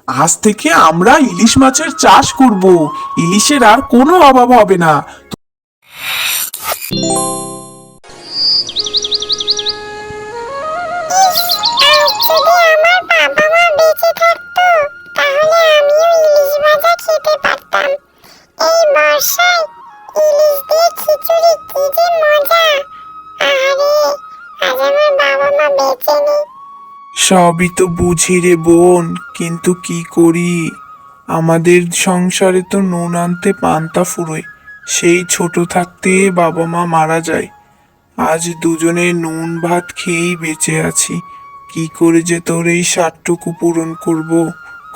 আজ থেকে আমরা ইলিশ মাছের চাষ করব। ইলিশের আর কোনো অভাব হবে না। ইস, আজ যদি আমার বাবা মা বেঁচে থাকতো তাহলে আমিও ইলিশ ভাজা খেতে পারতাম। এই বর্ষায় ইলিশ দিয়ে খিচুড়ি কি যে মজা। আরে আজ আমার বাবা মা বেঁচে নেই। সবই তো বুঝি রে বোন, কিন্তু কি করি? আমাদের সংসারে তো নুন আনতে পান্তা ফুরোয়। সেই ছোট থাকতে বাবা মা মারা যায়। আজ দুজনে নুন ভাত খেয়েই বেঁচে আছি। কি করে যে তোর এই সাতটুকু পূরণ করব?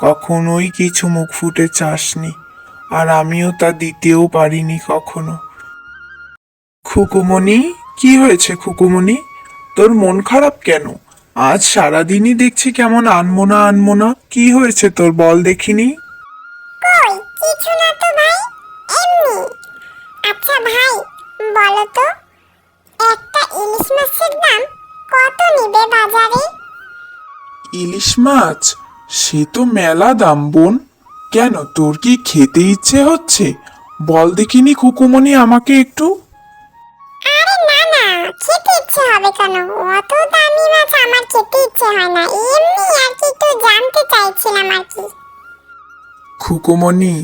কখনোই কিছু মুখ ফুটে চাসনি, আর আমিও তা দিতেও পারিনি কখনো। খুকুমণি, কি হয়েছে খুকুমণি? তোর মন খারাপ কেন? আজ সারাদিনই দেখছি কেমন আনমনা আনমনা। কি হয়েছে তোর, বল দেখিনি। কই কিছু না তো ভাই, এমনি। আচ্ছা ভাই, বলো তো একটা ইলিশ মাছের দাম কত নিবে বাজারে? ইলিশ মাছ? সে তো মেলা দাম বোন। কেন, তোর কি খেতে ইচ্ছে হচ্ছে? বল দেখিনি খুকুমণি আমাকে একটু। আরে না না, খেতে ইচ্ছে হবে কেন? অত দামি মাছ আমার খেতে ইচ্ছে হয় না, এমনি আর কি একটু জানতে চাইছিলাম আর কি। খুকুমণি,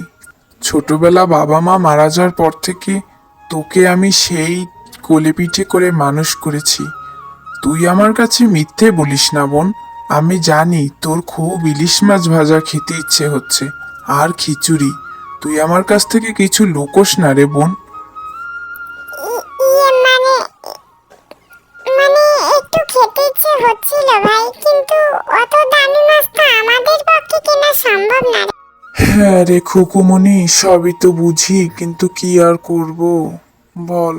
ছোটবেলা বাবা মা মারা যাওয়ার পর থেকে তোকে আমি সেই কোলে পিঠে করে মানুষ করেছি। তুই আমার কাছে মিথ্যে বলিস না বোন। আমি জানি তোর খুব ইলিশ মাছ ভাজা খেতে ইচ্ছে হচ্ছে, আর খিচুড়ি। তুই আমার কাছ থেকে কিছু লুকোস না রে বোন। ইয়ে মানে মানে একটু খেতে ইচ্ছে হচ্ছিল ভাই, কিন্তু অত দামি মাছ তো আমাদের পক্ষে কেনা সম্ভব না রে। হ্যাঁ রে খুকুমণি, সবই তো বুঝি, কিন্তু কি আর করব বল।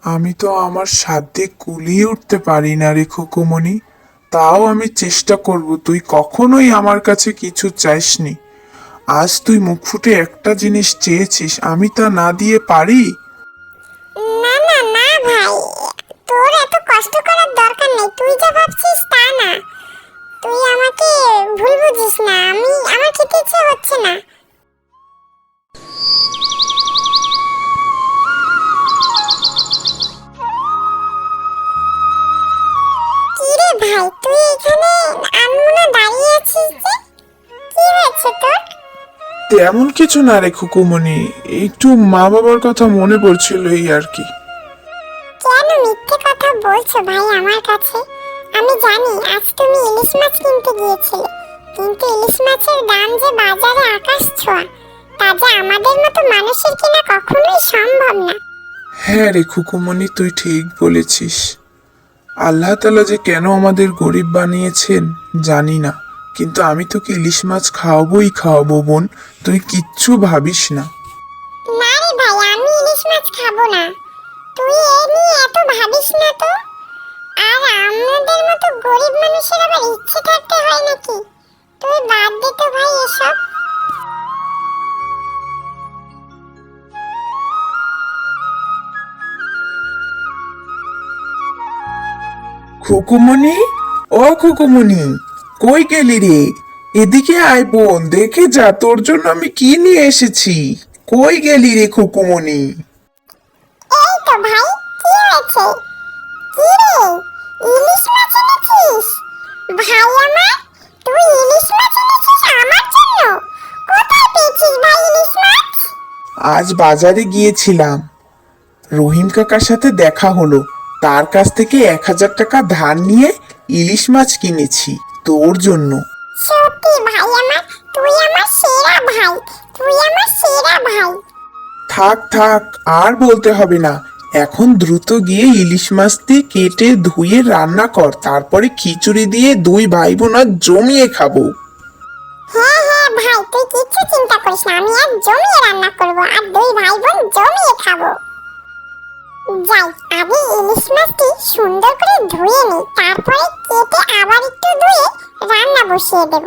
আমি তো আমার সাধ্যে কুলিয়ে উঠতে পারি না রে খুকুমণি। তাও আমি চেষ্টা করব। তুই কখনোই আমার কাছে কিছু চাইসনি। আজ তুই মুখ ফুটে একটা জিনিস চেয়েছিস, আমি তা না দিয়ে পারি? না না না ভাই, তোর এত কষ্ট করার দরকার নেই। তুই যা ভাবছিস তা না। তুই আমাকে ভুল বুঝিস না, আমার খেতে ইচ্ছে হচ্ছে না। কি রে ভাই, তুই এখানে আনমনা দাঁড়িয়ে আছিস যে? কি হয়েছে তোর? তেমন কিছু না রে খুকুমণি, একটু মা বাবার কথা মনে পড়ছিল, এই আর কি। কেন মিথ্যে কথা বলছো ভাই আমার কাছে? আমি জানি আজ তুমি ইলিশ মাছ কিনতে গিয়েছিলে, কিন্তু ইলিশ মাছের দাম যে বাজারে আকাশ ছোঁয়া, তা যে আমাদের মতো মানুষের কিনা কখনোই সম্ভব না। হ্যাঁ রে খুকুমণি, তুই ঠিক বলেছিস। আল্লাহ তাআলা যে কেন আমাদের গরিব বানিয়েছেন জানি না, কিন্তু আমি তোকে ইলিশ মাছ খাওয়াবোই খাওয়াবো বোন। তুই কিচ্ছু ভাবিস না। না রে ভাই, আমি ইলিশ মাছ খাবো না। তুই এ নিয়ে এত ভাবিস না তো। আর আমাদের মতো গরিব মানুষের আবার ইচ্ছে থাকতে হয় নাকি? তুই বাদ দে তো ভাই এসব। খুকুমণি, ও খুকুমণি, কই গেলি রে? এদিকে আয় বোন, দেখে যা তোর জন্য আমি কি নিয়ে এসেছি। কই গেলি রে খুকুমণি? এই তো ভাই, কি হয়েছে? কি রে, ইলিশ মাছ এনেছিস? ভাই আমার, তুই ইলিশ মাছ এনেছিস আমার জন্য? কোথায় পেয়েছিস ভাই ইলিশ মাছ? আজ বাজারে গিয়েছিলাম, রহিম কাকার সাথে দেখা হলো। তার কাছ থেকে 1,000 টাকা ধার নিয়ে ইলিশ মাছ কিনেছি তোর জন্য। সত্যি ভাই আমার, তুই আমার সেরা ভাই, তুই আমার সেরা ভাই। থাক থাক, আর বলতে হবে না। এখন দ্রুত গিয়ে ইলিশ মাছটি কেটে ধুয়ে রান্না কর, তারপরে খিচুড়ি দিয়ে দুই ভাই বোন আজ জমিয়ে খাবো। হ্যাঁ হ্যাঁ ভাই, তুই কিচ্ছু চিন্তা করিস না, আমি আজ জমিয়ে রান্না করব আর দুই ভাই বোন জমিয়ে খাবো। যাই, আগে ইলিশ মাছটি সুন্দর করে ধুয়ে নিই, তারপরে কেটে আবার একটু ধুয়ে রান্না বসিয়ে দেব।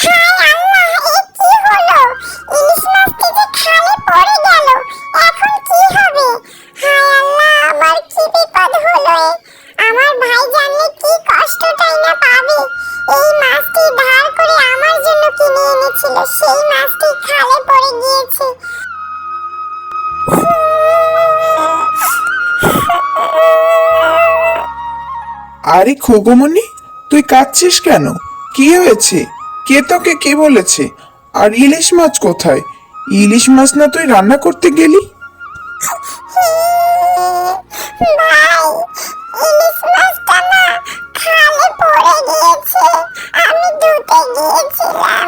হায় আল্লাহ, এ কি হলো? ইলিশ মাছটি যে খালে পড়ে গেল, এখন কি হবে? হায় আল্লাহ, আমার কি বিপদ হলো? আমার ভাই জানলে কি কষ্টটাই না পাবে। এই সেই মাছটি খালে পড়ে গিয়েছে। আরে খোকমনি, তুই কাঁদছিস কেন? কি হয়েছে? কে তোকে কি বলেছে? আর ইলিশ মাছ কোথায়? ইলিশ মাছ না তুই রান্না করতে গেলি? ভাই, ইলিশ মাছটা না খালে পড়ে গিয়েছে। আমি ধুতে গিয়েছিলাম।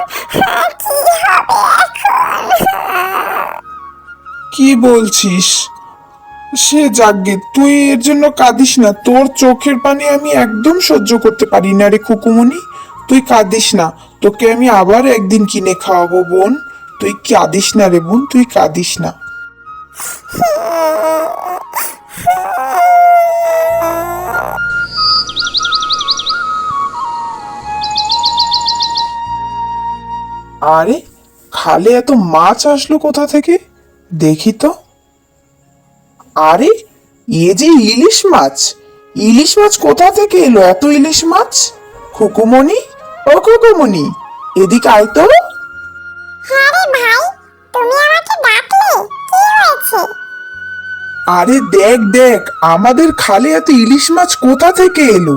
কি হবে এখন? কি বলছিস? সে যাকগে, তুই এর জন্য কাঁদিস না। তোর চোখের পানি আমি একদম সহ্য করতে পারি না রে খুকুমনি। তুই কাঁদিস না, তোকে আমি আবার একদিন কিনে খাওয়াবো বোন। তুই কাঁদিস না রে বোন, তুই কাঁদিস না। আরে খালে এত মাছ আসলো কোথা থেকে? দেখি তো। আরে এ যে ইলিশ মাছ! ইলিশ মাছ কোথা থেকে এলো এত ইলিশ মাছ? খুকুমনি, ও খুকুমনি, এদিকে আয় তো। হ্যাঁ রে ভাই, তুমি আমাকে ডাকলে? কি হয়েছে? আরে দেখ দেখ, আমাদের খালে এত ইলিশ মাছ কোথা থেকে এলো?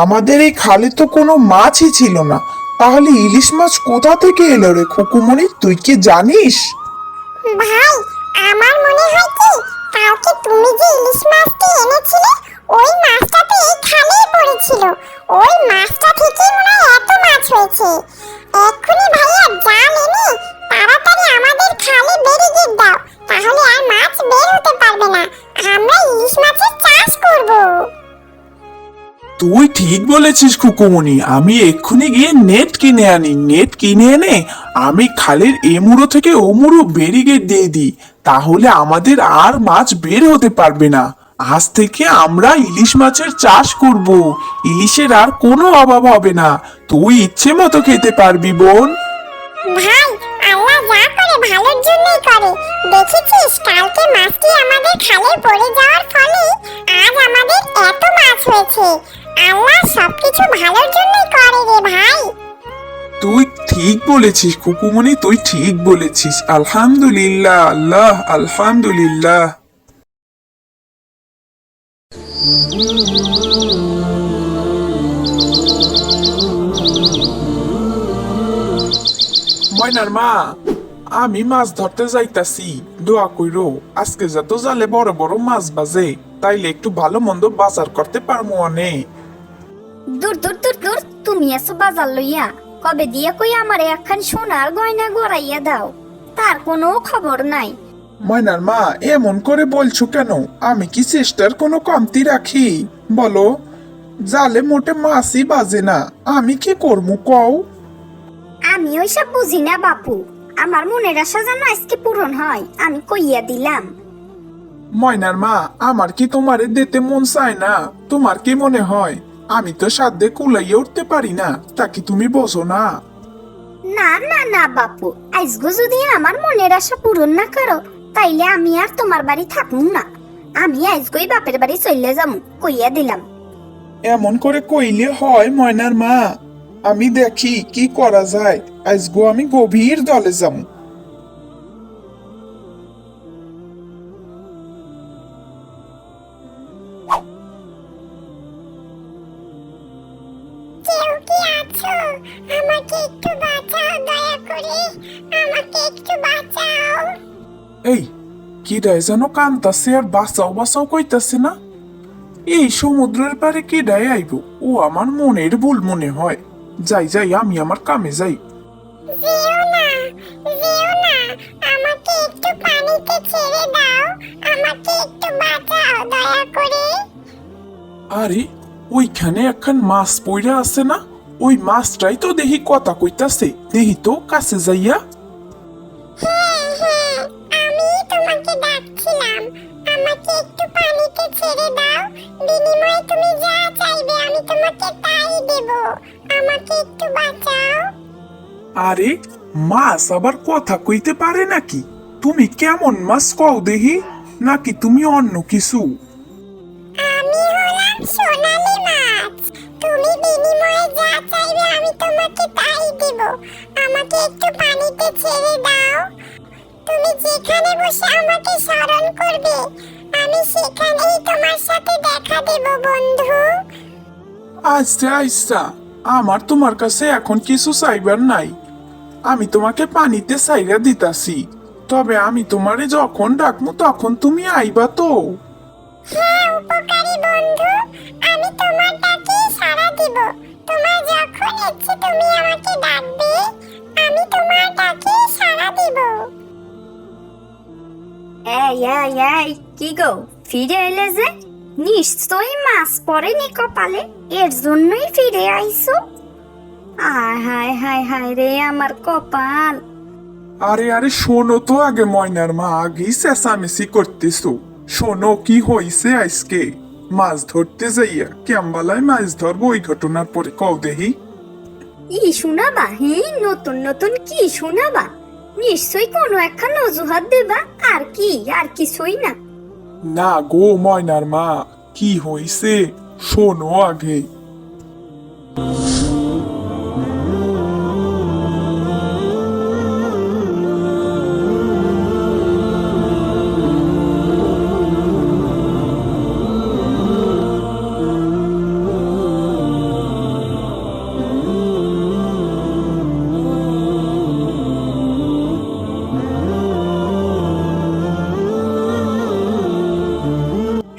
আমাদের এই খালে তো কোনো মাছই ছিল না, তাহলে ইলিশ মাছ কোথা থেকে এলো রে খুকুমনি? তুই কি জানিস? ভাই, আমার মনে হয় কি কালকে তুমি যে ইলিশ মাছটি এনেছিলে, ওই মাছটা তো এই খালেই পড়েছিল। ওই মাছটা থেকেই মনে হয় এত মাছ হয়েছে। এক্ষুনি ভাইয়া জাল এনে তাড়াতাড়ি আমাদের খালে ব্যারিকেড দাও, তাহলে আর মাছ বের হতে পারবে না। আমরা ইলিশ মাছের চাষ করব। তুই ঠিক বলেছিস খুকুমনি, আমি এক্ষুনি গিয়ে নেট কিনে আনি। নেট কিনে এনে আমি খালের এ মুড়ো থেকে ও মুড়ো ব্যারিকেড দিয়ে দিই, তাহলে আমাদের আর মাছ বের হতে পারবে না। আজ থেকে আমরা ইলিশ মাছের চাষ করব। ইলিশের আর কোনো অভাব হবে না। তুই ইচ্ছে মতো খেতে পারবি বোন। ভাই, আল্লাহ যা করে ভালোর জন্যই করে। দেখেছিস কালকে মাছটি আমাদের খালে পড়ে যাওয়ার ফলে আজ আমাদের এত মাছ হয়েছে। আল্লাহ সবকিছু ভালোর জন্যই করে রে ভাই। তুই ঠিক বলেছিস খুকুমনি, তুই ঠিক বলেছিস। আলহামদুলিল্লাহ, আল্লাহ আলহামদুলিল্লাহ। ময়নার মা, আমি মাছ ধরতে যাইতাছি, দোয়া কইরো আজকে যত জালে বড় বড় মাছ বাজে, তাইলে একটু ভালো মন্দ বাজার করতে পারবো অনেক। দূর দূর দূর দূর, তুমি এসো বাজার লইয়া। কবে দিয়ে কই আমারে একখান সোনার গয়না গড়াইয়া দাও, তার কোনো খবর নাই। ময়নার মা, এমন করে বলছো কেন? আমি কি চেষ্টার কোনো কমতি রাখি? বলো, জালে মোটে মাছই বাজে না, আমি কি করবো কও? আমি ওইসব বুঝি না বাপু, আমার মনের আশা যেন আজকে পূরণ হয়, আমি কইয়া দিলাম। ময়নার মা, আমার কি তোমারে দিতে মন চায় না? তোমার কি মনে হয় আমি তো সাধ্যে কুলাইয়ে উঠতে পারি না? তা কি তুমি বোঝো না? না না না বাপু, আজগো যদি আমার মনের আশা পূরণ না করো, তাইলে আমি আর তোমার বাড়ি থাকবো না। আমি আজগোই বাপের বাড়ি চলে যাবো, কইয়া দিলাম। এমন করে কইলে হয় ময়নার মা? আমি দেখি কি করা যায়। আজগো আমি গভীর দলে যাবো। কেউ কি আছো? আমাকে একটু বাঁচাও দয়া করে। আমাকে একটু বাঁচাও। এই কিডায় যেন কান্তাছে আর বাঁচাও বাঁচাও কইতাছে না? এই সমুদ্রের পারে কিডায় আইব? ও আমার মনের ভুল মনে হয়। যাই যাই, আমি আমার কামে যাই। যেও না, যেও না। আমাকে একটু পানিতে ছেড়ে দাও। আমাকে একটু বাঁচাও দয়া করে। আরে ওইখানে একখান মাছ পইরা আছে না? ওই মাছটাই তো দেখি কথা কইতাছে। দেখি তো কাছে যাইয়া। হ্যাঁ হ্যাঁ, আমি তোমাকে ডাকছিলাম। আমাকে একটু পানিতে ছেড়ে দাও। বিনিময়ে তুমি যা চাইবে আমি তোমাকে তাই দেব। আমাকে একটু বাঁচাও। আরে মাছ আবার কথা কইতে পারে নাকি? তুমি কেমন মাছ কও দেখি, নাকি তুমি অন্য কিছু? আমি হলাম সোনালী মাছ। তুমি বিনিময়ে যা চাইবে আমি তোমাকে তাই দেব। আমাকে একটু পানিতে ছেড়ে দাও। তুমি যেখানে বসে আমাকে স্মরণ করবে আমি সেখানেই তোমার সাথে দেখা দেব বন্ধু। আচ্ছা আচ্ছা, আমার তোমার কাছে এখন কিছু চাইবার নাই। আমি তোমাকে পানিতে চাইরা দিতাছি, তবে আমি তোমারে যখন ডাকমু তখন তুমি আইবা তো? হ্যাঁ উপকারী বন্ধু, আমি তোমার ডাকে সাড়া দিব। তোমার যখন ইচ্ছে তুমি আমাকে ডাকবে, আমি তোমার ডাকে সাড়া দিব। এই কি গো, ফিরে এলে যে? নিশ্চয়ই মাছ পড়েনি কপালে, এর জন্যই ফিরে আইছো। আয় হায় হায় হায় রে আমার কপাল। আরে আরে শোনো তো আগে ময়নার মা, আগেই চেঁচামেচি করতেছো। শোনো কি হইছে আজকে। মাছ ধরতে যাইয়া কেমবালায় মাছ ধরবো ওই ঘটনার পরে কও দেহি। ই শোনাবা? নতুন নতুন কি শোনাবা? নিশ্চয়ই কোনো একখান অজুহাত দেবা, আর কি, আর কিছুই না। না গো ময়নার মা, কি হইছে শোনো আগে।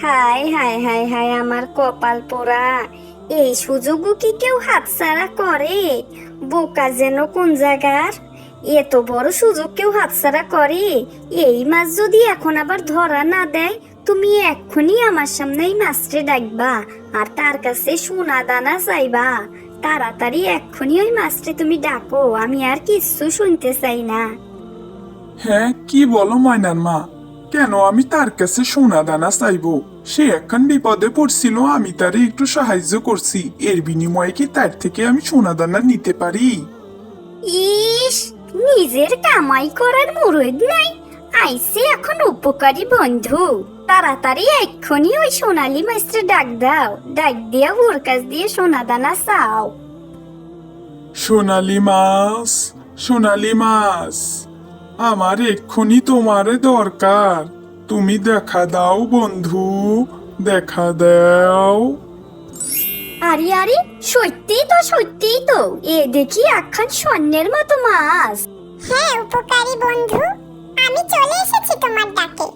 হায় হায় হায় হায় আমার কপাল পোড়া। এই সুযোগও কি কেউ হাতছাড়া করে? বোকা যেন কোন জায়গার। এত বড় সুযোগ কেউ হাতছাড়া করে? এই মাছ যদি এখন আবার ধরা না দেয়, তুমি এক্ষুনি আমার সামনে এই মাছরে ডাকবা আর তার কাছে সোনা দানা চাইবা। তাড়াতাড়ি এক্ষুনি ওই মাছরে তুমি ডাকো, আমি আর কিচ্ছু শুনতে চাই না। হ্যাঁ কি বলো ময়নার মা, কেন আমি তার কাছে সোনা দানা চাইবো? সে একখান বিপদে পড়ছিল, আমি তারে একটু সাহায্য করছি, এর বিনিময়ে কি তার থেকে আমি সোনা দানা নিতে পারি? ইস, নিজের কামাই করার মুরদ নাই, আইসে এখন উপকারী বন্ধু। তাড়াতাড়ি এক্ষুনি ওই সোনালী মাছটা ডাক দাও, ডাক দিয়া ওর কাছ দিয়ে সোনা দানা চাও। সোনালি মাছ, সোনালি মাছ, আমার এক্ষুনি তোমারে দরকার। তুমি দেখা দাও বন্ধু, দেখা দাও। আরে আরে, সত্যিই তো এ দেখি একখান স্বর্ণের মতো মাছ। হ্যাঁ উপকারী বন্ধু, আমি চলে এসেছি তোমার ডাকে।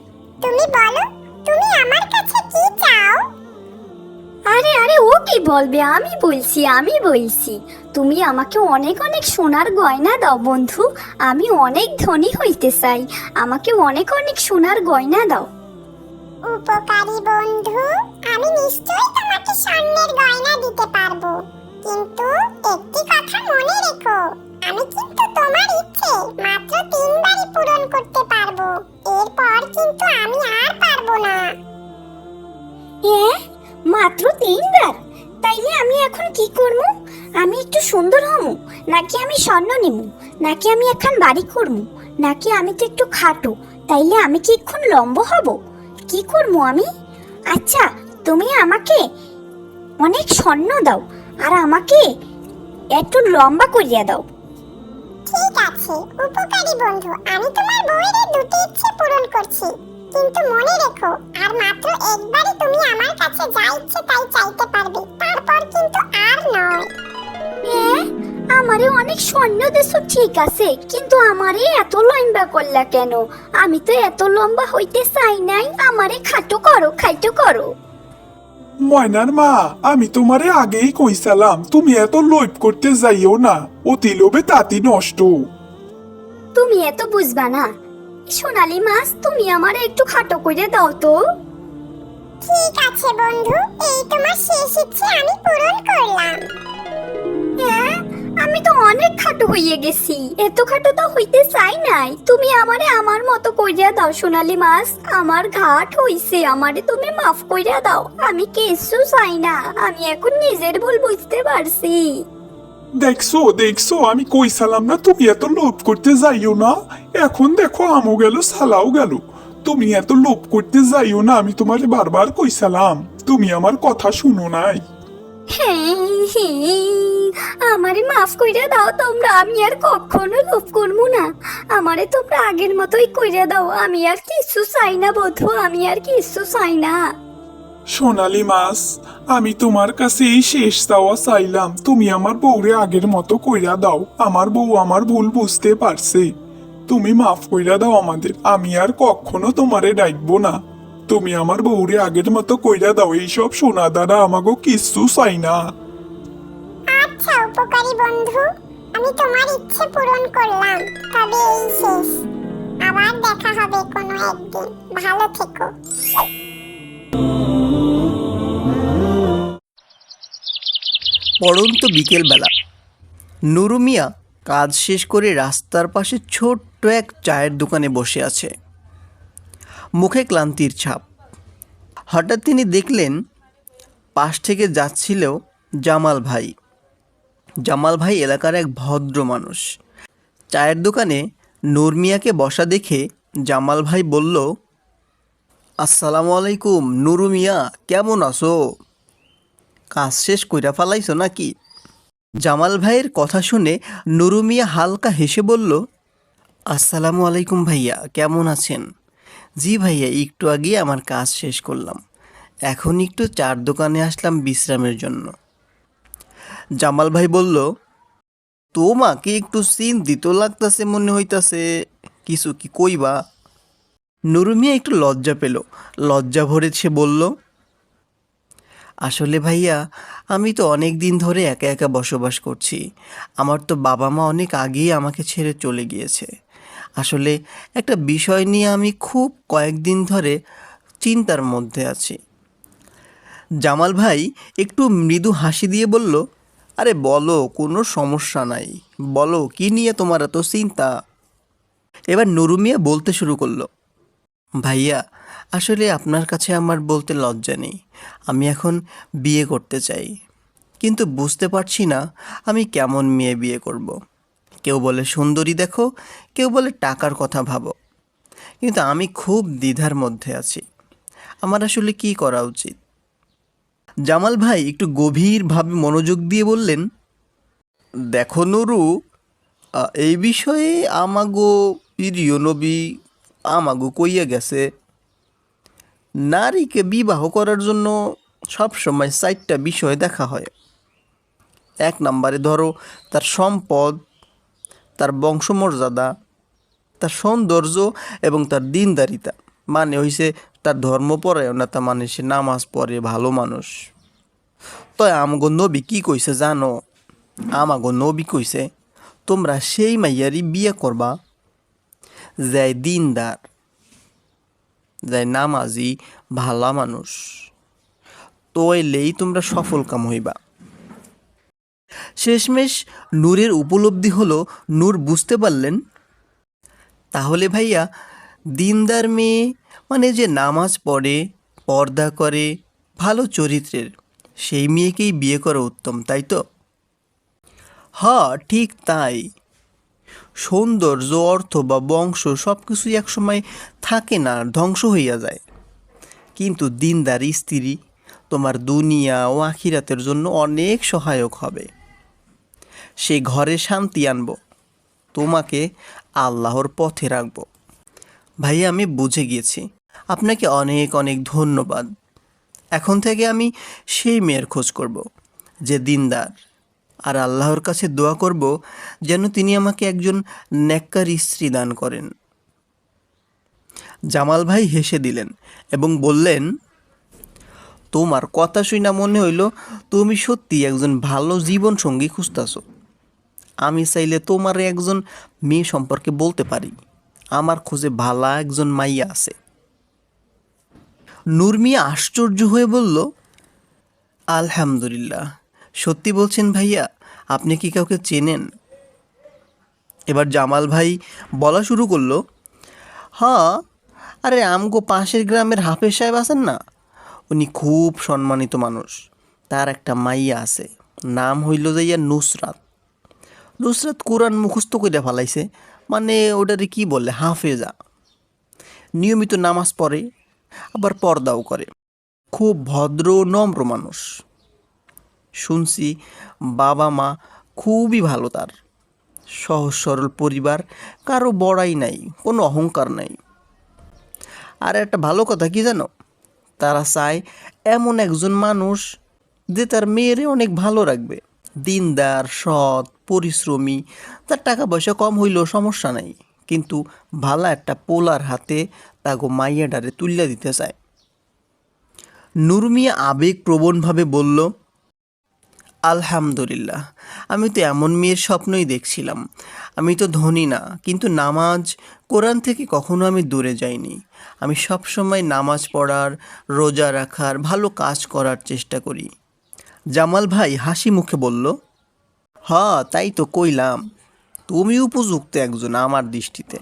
তুমি বলো, তুমি আমার কাছে কি চাও? আরে আরে, ও কি বলবে? আমি বলছি তুমি আমাকে অনেক অনেক সোনার গয়না দাও বন্ধু, আমি অনেক ধনী হইতে চাই, আমাকে অনেক অনেক সোনার গয়না দাও। উপকারী বন্ধু, আমি নিশ্চয়ই তোমাকে স্বর্ণের গয়না দিতে পারবো, কিন্তু একটি কথা মনে রেখো, আমি কিন্তু তোমার ইচ্ছে মাত্র 3 বারই পূরণ করতে পারবো। এরপর কিন্তু আমি আর পারবো না। মাত্র 3 বার? তাইলে আমি এখন কি করবো? আমি একটু সুন্দর হমু, নাকি আমি স্বর্ণ নিমু, নাকি আমি এখন বাড়ি করবো, নাকি আমি তো একটু খাটো, তাইলে আমি কি এখন লম্ব হব? কি করবো আমি? আচ্ছা, তুমি আমাকে অনেক স্বর্ণ দাও আর আমাকে একটু লম্বা করিয়া দাও। ঠিক আছে উপকারী বন্ধু, আমি তোমার বউয়ের দুটি ইচ্ছে পূরণ করছি, কিন্তু মনে রেখো আর মাত্র একবারই তুমি আমার কাছে যা ইচ্ছে তাই চাইতে পারবে, তারপর কিন্তু আর নয়। আমারে অনেক স্বর্ণ দেছো ঠিক আছে, কিন্তু আমারে এত লম্বা করলা কেন? আমি তো এত লম্বা হইতে চাই নাই, আমারে খাটো করো। ময়নার মা, আমি তোমারে আগেই কইছিলাম তুমি এত লোভ করতে যাইও না, অতি লোভে তাতি নষ্ট। তুমি এত বুঝবা না। সোনালী মাছ, তুমি আমারে একটু খাটো করে দাও তো। ঠিক আছে বন্ধু, এই তোমার শেষ ইচ্ছে আমি পূরণ করলাম। আমি তো অনেক খাটো হইয়ে গেছি, এত খাটো তো হইতে চাই নাই, তুমি আমারে আমার মতো কইরা দাও সোনালী মাছ, আমার ঘাট হইছে, আমারে তুমি মাফ কইরা দাও, আমি কিছু চাই না, আমি এখন নিজের ভুল বুঝতে পারছি। দেখছো দেখছো, আমি কইছিলাম না তুমি এত লোভ করতে যাইও না। এখন দেখো আমও গেল সালাও গেল। তুমি এত লোভ করতে যাইও না, আমি তোমারে বারবার কইছিলাম, তুমি আমার কথা শুনো নাই। আমারে মাফ কইরা দাও তোমরা, আমি আর কখনো লোভ করবো না। আমারে তোমরা আগের মতোই কইরা দাও, আমি আর কিছু চাই না বধু, আমি আর কিছু চাই না। সোনালি মাছ, আমি তোমার কাছে এই শেষ চাওয়া চাইলাম, তুমি আমার বউরে আগের মতো কইরা দাও। আমার বউ আমার ভুল বুঝতে পারছে, তুমি মাফ কইরা দাও আমাদের, আমি আর কখনো তোমারে ডাকবো না। তুমি আমার বউরে আগের মতো কইরা দাও, এইসব সোনা দ্বারা আমাকে কিচ্ছু চাই না। আচ্ছা উপকারী বন্ধু, আমি তোমার ইচ্ছে পূরণ করলাম, তবে এই শেষ। আবার দেখা হবে কোনো একদিন, ভালো থেকো। পড়ন্ত বিকেলবেলা নুরু মিয়া কাজ শেষ করে রাস্তার পাশে ছোট্ট এক চায়ের দোকানে বসে আছে, মুখে ক্লান্তির ছাপ। হঠাৎ তিনি দেখলেন পাশ থেকে যাচ্ছিল জামাল ভাই। জামাল ভাই এলাকার এক ভদ্র মানুষ। চায়ের দোকানে নূর মিয়াকে বসা দেখে জামাল ভাই বলল, আসসালামু আলাইকুম নুরু মিয়া, কেমন আছো? কাজ শেষ কইরা ফালাইছো নাকি? জামাল ভাইয়ের কথা শুনে নুরু মিয়া হালকা হেসে বলল, আসসালামু আলাইকুম ভাইয়া, কেমন আছেন? জি ভাইয়া, একটু আগে আমার কাজ শেষ করলাম, এখন একটু চার দোকানে আসলাম বিশ্রামের জন্য। জামাল ভাই বলল, তোমাকে একটু চিন্তিত লাগতাছে মনে হইতাছে, কিছু কি কইবা? নুরু মিয়া একটু লজ্জা পেল, লজ্জা ভরে সে বলল, আসলে ভাইয়া আমি তো অনেক দিন ধরে একা একা বসবাস করছি। আমার তো বাবা মা অনেক আগেই আমাকে ছেড়ে চলে গিয়েছে। আসলে একটা বিষয় নিয়ে আমি খুব কয়েকদিন ধরে চিন্তার মধ্যে আছি। জামাল ভাই একটু মৃদু হাসি দিয়ে বলল, আরে বলো, কোনো সমস্যা নাই, বলো কি নিয়ে তোমার এত চিন্তা? এবার নুরু মিয়া বলতে শুরু করলো, ভাইয়া আসলে আপনার কাছে আমার বলতে লজ্জা নেই, আমি এখন বিয়ে করতে চাই, কিন্তু বুঝতে পারছি না আমি কেমন মেয়ে বিয়ে করব। কেউ বলে সুন্দরী দেখো, কেউ বলে টাকার কথা ভাবো, কিন্তু আমি খুব দ্বিধার মধ্যে আছি, আমার আসলে কি করা উচিত? জামাল ভাই একটু গভীরভাবে মনোযোগ দিয়ে বললেন, দেখো নুরু, এই বিষয়ে আমাগো প্রিয় নবী আমাগো কইয়া গেছে, নারীকে বিবাহ করার জন্য সবসময় 4টা বিষয় দেখা হয়। 1 নম্বরে ধরো তার সম্পদ, তার বংশমর্যাদা, তার সৌন্দর্য এবং তার দিনদারিতা, মানে হইছে তার ধর্মপরায়ণতা, মানে সে নামাজ পড়ে, ভালো মানুষ। তো আমগো নবী কি কইছে জানো? আমাগো নবী কইছে তোমরা সেই মাইয়ারই বিয়ে করবা যাই দিনদার, যাই নামাজি, ভালা মানুষ, তইলেই তোমরা সফল কাম হইবা। শেষমেশ নূরের উপলব্ধি হলো, নূর বুঝতে পারলেন, তাহলে ভাইয়া দিনদার মেয়ে মানে যে নামাজ পড়ে, পর্দা করে, ভালো চরিত্রের, সেই মেয়েকেই বিয়ে করা উত্তম, তাই তো? হ্যাঁ ঠিক তাই। সৌন্দর্য, অর্থ বা বংশ সব কিছুই একসময় থাকে না, ধ্বংস হইয়া যায়, কিন্তু দিনদার স্ত্রী তোমার দুনিয়া ও আখিরাতের জন্য অনেক সহায়ক হবে। সে ঘরে শান্তি আনব, তোমাকে আল্লাহর পথে রাখব। ভাই আমি বুঝে গিয়েছি, আপনাকে অনেক অনেক ধন্যবাদ। এখন থেকে আমি সেই মেয়ের খোঁজ করব যে দিনদার, আর আল্লাহর কাছে দোয়া করব যেন তিনি আমাকে একজন নেককার স্ত্রী দান করেন। জামাল ভাই হেসে দিলেন এবং বললেন, তোমার কথা শুনে মনে হইল তুমি সত্যি একজন ভালো জীবন সঙ্গী খুঁজতেছ। আমি চাইলে তোমার একজন মেয়ে সম্পর্কে বলতে পারি, আমার খোঁজে ভালো একজন মাইয়া আছে। নূর মিয়া আশ্চর্য হয়ে বলল, আলহামদুলিল্লাহ, সত্যি বলছেন ভাইয়া? আপনি কি কাউকে চেনেন? এবার জামাল ভাই বলা শুরু করলো, হ্যাঁ, আরে আমগো পাশের গ্রামের হাফেজ সাহেব আছেন না, উনি খুব সম্মানিত মানুষ। তার একটা মাইয়া আছে, নাম হইল যাইয়া নুসরাত। নুসরাত কোরআন মুখস্থ করে ফেলাইছে, মানে ওটারে কি বলে, হাফেজা। নিয়মিত নামাজ পড়ে, আবার পর্দাও করে, খুব ভদ্র ও নম্র মানুষ। শুনছি বাবা মা খুবই ভালো তার, সহজ সরল পরিবার, কারো বড়াই নাই, কোনো অহংকার নাই। আর একটা ভালো কথা কি জানো, তারা চায় এমন একজন মানুষ যে তার মেয়েরে অনেক ভালো রাখবে, দিনদার, সৎ, পরিশ্রমী, তার টাকা পয়সা কম হইলেও সমস্যা নাই, কিন্তু ভালো একটা পোলার হাতে তাগো মাইয়াডারে তুল্লা দিতে চায়। নূর মিয়া আবেগপ্রবণভাবে বলল, আলহামদুলিল্লাহ, আমি তো এমন মেয়ের স্বপ্নই দেখছিলাম। আমি তো ধনী না, কিন্তু নামাজ, কোরআন থেকে কখনো আমি দূরে যাইনি। আমি সবসময় নামাজ পড়ার, রোজা রাখার, ভালো কাজ করার চেষ্টা করি। জামাল ভাই হাসি মুখে বলল, তাই তো কইলাম, তুমি উপযুক্ত একজন আমার দৃষ্টিতে।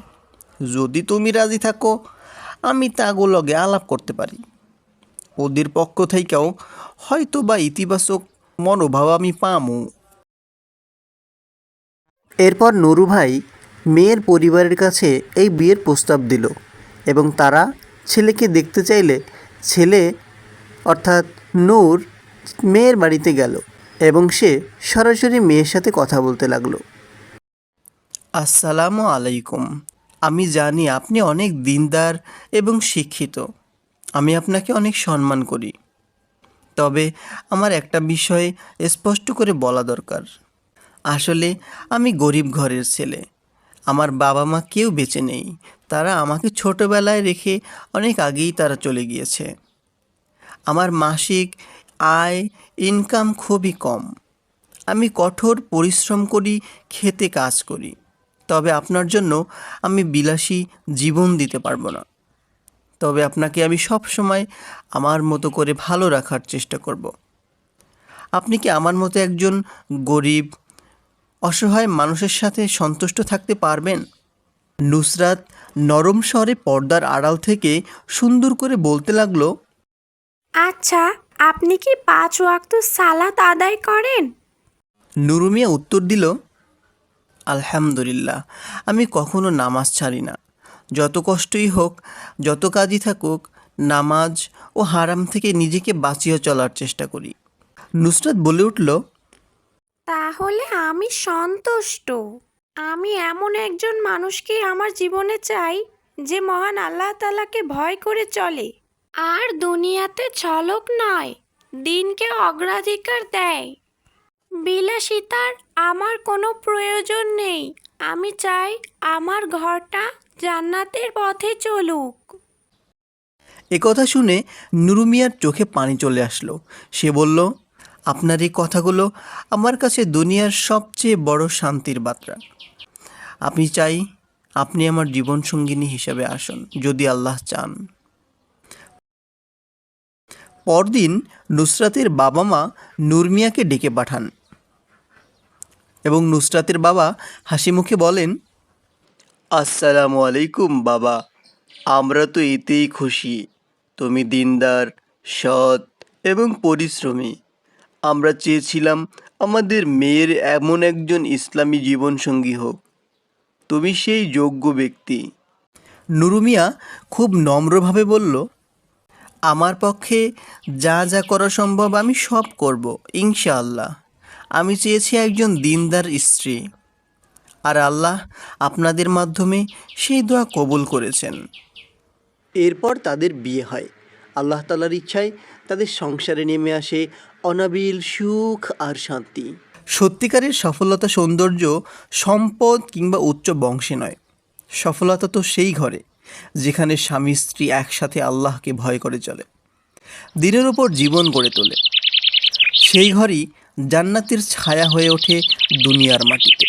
যদি তুমি রাজি থাকো, আমি তাগো লগে আলাপ করতে পারি। ওদের পক্ষ থেকেও হয়তো বা ইতিবাচক মনোভাব আমি পামু। এরপর নুরু ভাই মেয়ের পরিবারের কাছে এই বিয়ের প্রস্তাব দিল এবং তারা ছেলেকে দেখতে চাইলে ছেলে অর্থাৎ নূর মেয়ের বাড়িতে গেল এবং সে সরাসরি মেয়ের সাথে কথা বলতে লাগলো। আসসালামু আলাইকুম, আমি জানি আপনি অনেক দিনদার এবং শিক্ষিত। আমি আপনাকে অনেক সম্মান করি। তবে আমার একটা বিষয় স্পষ্ট করে বলা দরকার। আসলে আমি গরিব ঘরের ছেলে। আমার বাবা মা কেউ বেঁচে নেই। তারা আমাকে ছোটোবেলায় রেখে অনেক আগেই তারা চলে গিয়েছে। আমার মাসিক আয় ইনকাম খুবই কম। আমি কঠোর পরিশ্রম করি, খেতে কাজ করি। তবে আপনার জন্য আমি বিলাসী জীবন দিতে পারবো না। তবে আপনাকে আমি সব সময় আমার মতো করে ভালো রাখার চেষ্টা করব। আপনি কি আমার মতো একজন গরিব অসহায় মানুষের সাথে সন্তুষ্ট থাকতে পারবেন? নুসরাত নরম স্বরে পর্দার আড়াল থেকে সুন্দর করে বলতে লাগলো, আচ্ছা, আপনি কি 5 ওয়াক্ত সালাত আদায় করেন? নুরু মিয়া উত্তর দিল, আলহামদুলিল্লাহ, আমি কখনো নামাজ ছাড়ি না। যত কষ্টই হোক, যত কাজই থাকুক, নামাজ ও হারাম থেকে নিজেকে বাঁচিয়ে চলার চেষ্টা করি। নুসরাত বলে উঠল, তাহলে আমি সন্তুষ্ট। আমি এমন একজন মানুষকে আমার জীবনে চাই যে মহান আল্লাহ তাআলাকে ভয় করে চলে আর দুনিয়াতে ছলক নয়, দিনকে অগ্রাধিকার দেয়। বিলাসিতার আমার কোনো প্রয়োজন নেই। আমি চাই আমার ঘরটা জান্নাতের পথে চলুক। একথা শুনে নুরু মিয়ার চোখে পানি চলে আসলো। সে বলল, আপনার এই কথাগুলো আমার কাছে দুনিয়ার সবচেয়ে বড় শান্তির বার্তা। আপনি চাই আপনি আমার জীবনসঙ্গিনী হিসেবে আসুন, যদি আল্লাহ চান। পরদিন নুসরাতের বাবা মা নূর মিয়াকে ডেকে পাঠান এবং নুসরাতের বাবা হাসি মুখে বলেন, আসসালামু আলাইকুম বাবা, আমরা তো এতেই খুশি। তুমি দিনদার, সৎ এবং পরিশ্রমী। আমরা চেয়েছিলাম আমাদের মেয়ের এমন একজন ইসলামী জীবনসঙ্গী হোক। তুমি সেই যোগ্য ব্যক্তি। নুরু মিয়া খুব নম্রভাবে বলল, আমার পক্ষে যা যা করা সম্ভব আমি সব করব, ইনশাআল্লাহ। আমি চেয়েছি একজন দিনদার স্ত্রী, আর আল্লাহ আপনাদের মাধ্যমে সেই দোয়া কবুল করেছেন। এরপর তাদের বিয়ে হয়। আল্লাহ তাআলার ইচ্ছায় তাদের সংসারে নেমে আসে অনাবিল সুখ আর শান্তি। সত্যিকারের সফলতা সৌন্দর্য সম্পদ কিংবা উচ্চ বংশে নয়। সফলতা তো সেই ঘরে যেখানে স্বামী স্ত্রী একসাথে আল্লাহকে ভয় করে চলে, দিনের উপর জীবন গড়ে তোলে। সেই ঘরই জান্নাতের ছায়া হয়ে ওঠে দুনিয়ার মাটিতে।